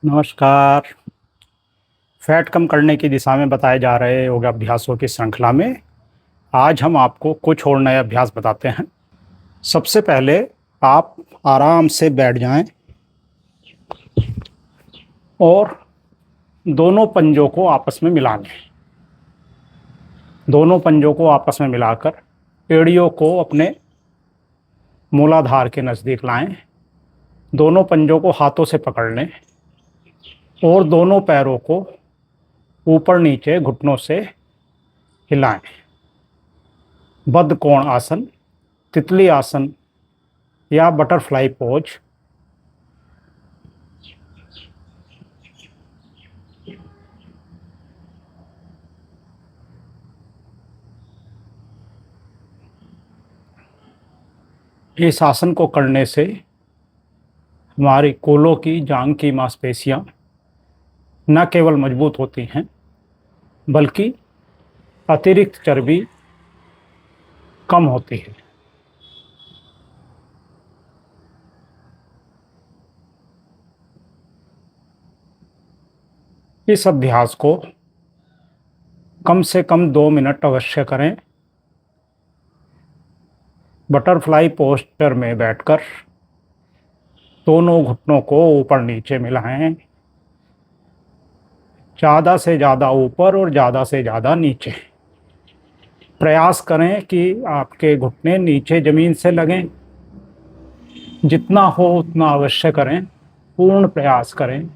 नमस्कार। फैट कम करने की दिशा में बताए जा रहे योगाभ्यासों की श्रृंखला में आज हम आपको कुछ और नए अभ्यास बताते हैं। सबसे पहले आप आराम से बैठ जाएं और दोनों पंजों को आपस में मिला लें। दोनों पंजों को आपस में मिलाकर एड़ियों को अपने मूलाधार के नज़दीक लाएं। दोनों पंजों को हाथों से पकड़ लें और दोनों पैरों को ऊपर नीचे घुटनों से हिलाएं। बद्ध कोण आसन, तितली आसन या बटरफ्लाई पोज। इस आसन को करने से हमारी कोलों की जांघ की मांसपेशियां न केवल मजबूत होती हैं बल्कि अतिरिक्त चर्बी कम होती है। इस अभ्यास को कम से कम 2 मिनट अवश्य करें। बटरफ्लाई पोस्चर में बैठकर दोनों घुटनों को ऊपर नीचे मिलाएं। ज़्यादा से ज़्यादा ऊपर और ज़्यादा से ज़्यादा नीचे। प्रयास करें कि आपके घुटने नीचे ज़मीन से लगें। जितना हो उतना अवश्य करें, पूर्ण प्रयास करें।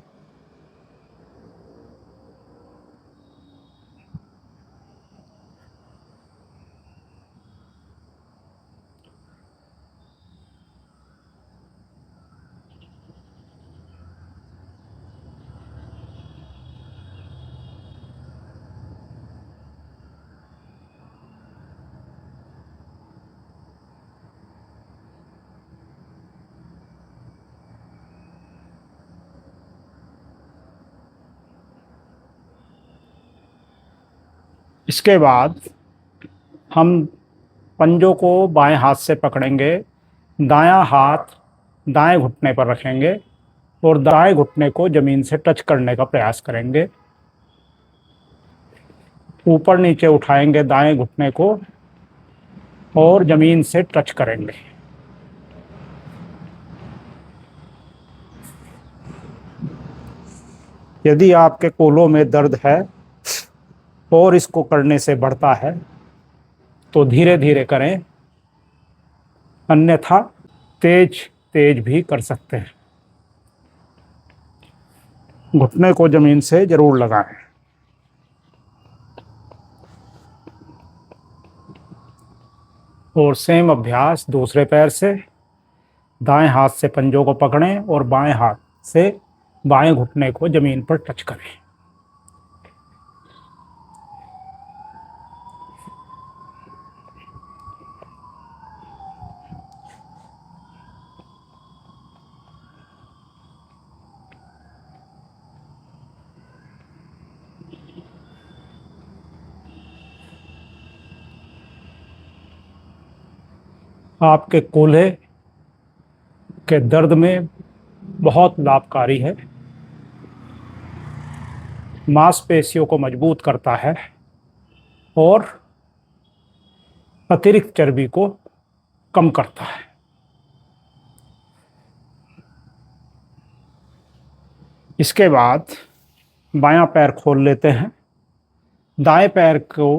इसके बाद हम पंजों को बाएं हाथ से पकड़ेंगे, दायां हाथ दाएं घुटने पर रखेंगे और दाएं घुटने को ज़मीन से टच करने का प्रयास करेंगे। ऊपर नीचे उठाएंगे दाएं घुटने को और ज़मीन से टच करेंगे। यदि आपके कोलों में दर्द है और इसको करने से बढ़ता है तो धीरे धीरे करें, अन्यथा तेज तेज भी कर सकते हैं। घुटने को ज़मीन से ज़रूर लगाएं। और सेम अभ्यास दूसरे पैर से। दाएं हाथ से पंजों को पकड़ें और बाएं हाथ से बाएं घुटने को ज़मीन पर टच करें। आपके कूल्हे के दर्द में बहुत लाभकारी है, मांसपेशियों को मजबूत करता है और अतिरिक्त चर्बी को कम करता है। इसके बाद बायां पैर खोल लेते हैं, दाएं पैर को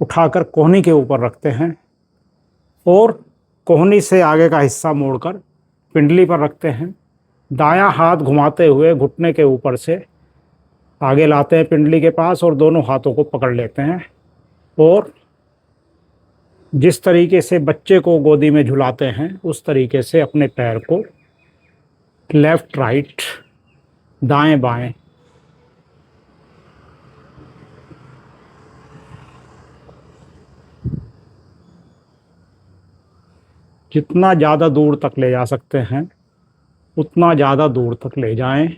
उठाकर कोहनी के ऊपर रखते हैं और कोहनी से आगे का हिस्सा मोड़कर पिंडली पर रखते हैं। दायां हाथ घुमाते हुए घुटने के ऊपर से आगे लाते हैं पिंडली के पास और दोनों हाथों को पकड़ लेते हैं और जिस तरीके से बच्चे को गोदी में झुलाते हैं उस तरीके से अपने पैर को लेफ्ट राइट, दाएं बाएं जितना ज़्यादा दूर तक ले जा सकते हैं उतना ज़्यादा दूर तक ले जाएं।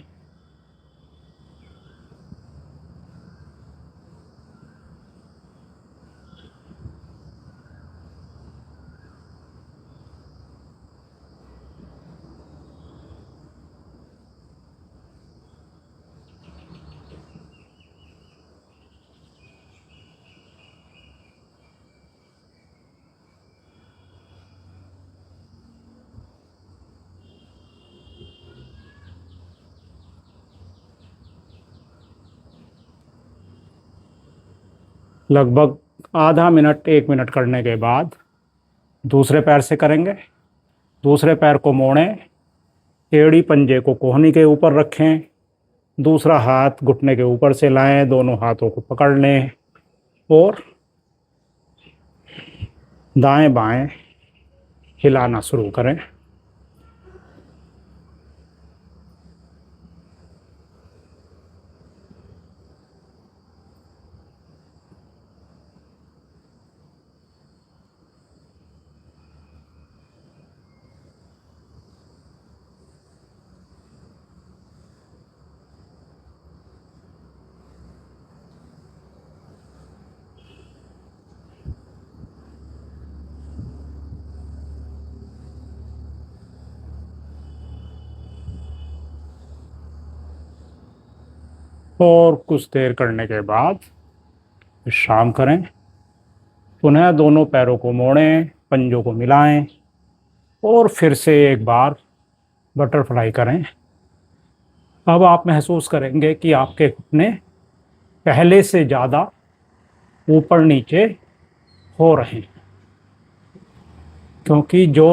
लगभग आधा मिनट 1 मिनट करने के बाद दूसरे पैर से करेंगे। दूसरे पैर को मोड़ें, एड़ी पंजे को कोहनी के ऊपर रखें, दूसरा हाथ घुटने के ऊपर से लाएं, दोनों हाथों को पकड़ लें और दाएं बाएं हिलाना शुरू करें। और कुछ देर करने के बाद विश्राम करें। पुनः दोनों पैरों को मोड़ें, पंजों को मिलाएं और फिर से एक बार बटरफ्लाई करें। अब आप महसूस करेंगे कि आपके घुटने पहले से ज़्यादा ऊपर नीचे हो रहे हैं, क्योंकि जो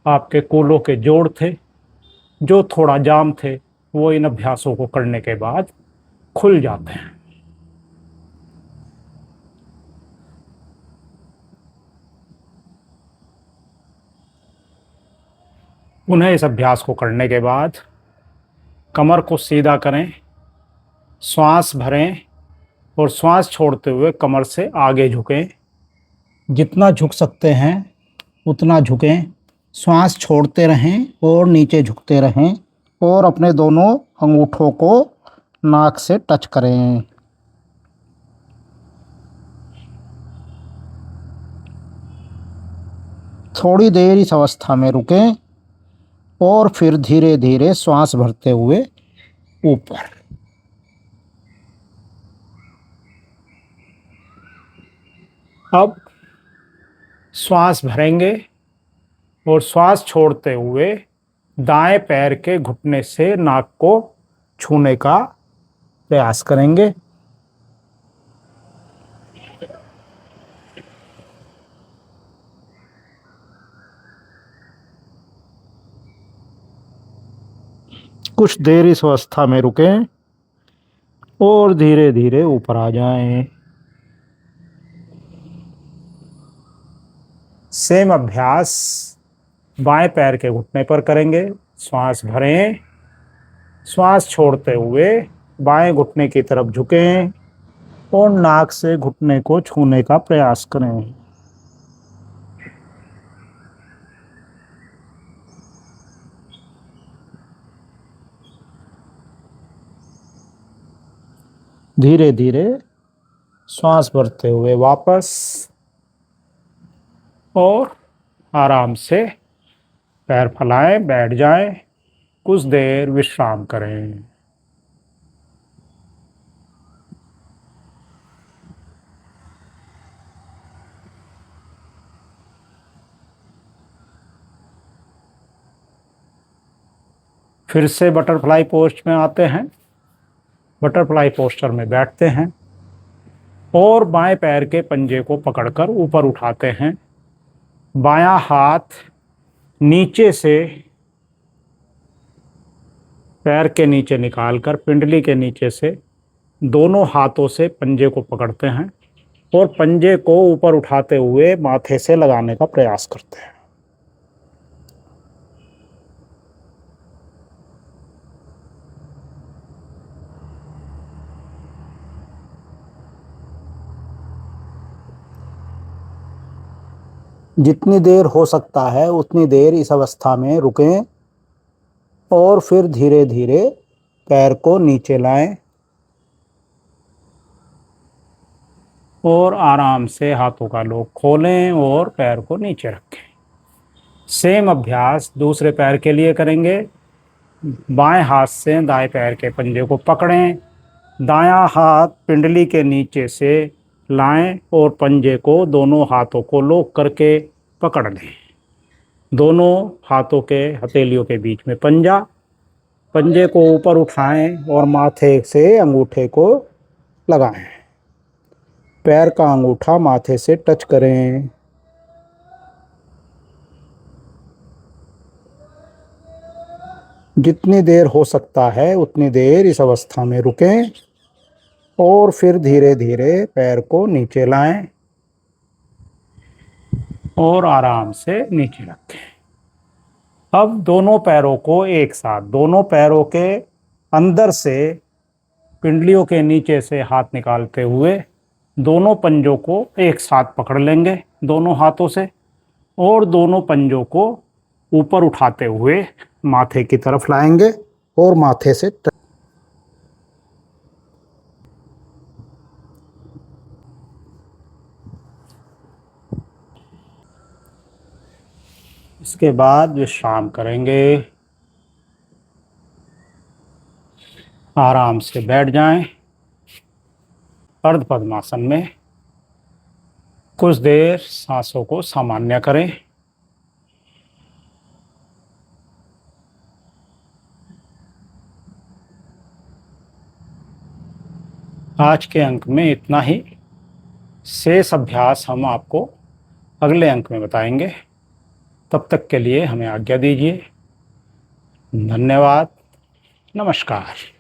आपके कूल्हों के जोड़ थे, जो थोड़ा जाम थे, वो इन अभ्यासों को करने के बाद खुल जाते हैं। उन्हें इस अभ्यास को करने के बाद कमर को सीधा करें, श्वास भरें और श्वास छोड़ते हुए कमर से आगे झुकें। जितना झुक सकते हैं उतना झुकें, श्वास छोड़ते रहें और नीचे झुकते रहें और अपने दोनों अंगूठों को नाक से टच करें। थोड़ी देर इस अवस्था में रुकें और फिर धीरे धीरे श्वास भरते हुए ऊपर। अब श्वास भरेंगे और श्वास छोड़ते हुए दाएं पैर के घुटने से नाक को छूने का प्रयास करेंगे। कुछ देर इस अवस्था में रुकें और धीरे धीरे ऊपर आ जाएं। सेम अभ्यास बाएं पैर के घुटने पर करेंगे। श्वास भरें, श्वास छोड़ते हुए बाएं घुटने की तरफ झुकें और नाक से घुटने को छूने का प्रयास करें। धीरे धीरे श्वास भरते हुए वापस और आराम से पैर फैलाएं, बैठ जाएं, कुछ देर विश्राम करें। फिर से बटरफ्लाई पोस्ट में आते हैं। बटरफ्लाई पोस्टर में बैठते हैं और बाएं पैर के पंजे को पकड़कर ऊपर उठाते हैं। बायां हाथ नीचे से पैर के नीचे निकालकर पिंडली के नीचे से दोनों हाथों से पंजे को पकड़ते हैं और पंजे को ऊपर उठाते हुए माथे से लगाने का प्रयास करते हैं। जितनी देर हो सकता है उतनी देर इस अवस्था में रुकें और फिर धीरे धीरे पैर को नीचे लाएं और आराम से हाथों का लोक खोलें और पैर को नीचे रखें। सेम अभ्यास दूसरे पैर के लिए करेंगे। बाएं हाथ से दाएं पैर के पंजे को पकड़ें, दायां हाथ पिंडली के नीचे से लाएं और पंजे को दोनों हाथों को लॉक करके पकड़ लें। दोनों हाथों के हथेलियों के बीच में पंजा, पंजे को ऊपर उठाएं और माथे से अंगूठे को लगाएं। पैर का अंगूठा माथे से टच करें। जितनी देर हो सकता है उतनी देर इस अवस्था में रुकें और फिर धीरे धीरे पैर को नीचे लाएं और आराम से नीचे रखें। अब दोनों पैरों को एक साथ, दोनों पैरों के अंदर से पिंडलियों के नीचे से हाथ निकालते हुए दोनों पंजों को एक साथ पकड़ लेंगे दोनों हाथों से, और दोनों पंजों को ऊपर उठाते हुए माथे की तरफ लाएंगे और माथे से इसके बाद विश्राम करेंगे। आराम से बैठ जाएं अर्ध पद्मासन में। कुछ देर सांसों को सामान्य करें। आज के अंक में इतना ही। शेष अभ्यास हम आपको अगले अंक में बताएंगे। तब तक के लिए हमें आज्ञा दीजिए। धन्यवाद। नमस्कार।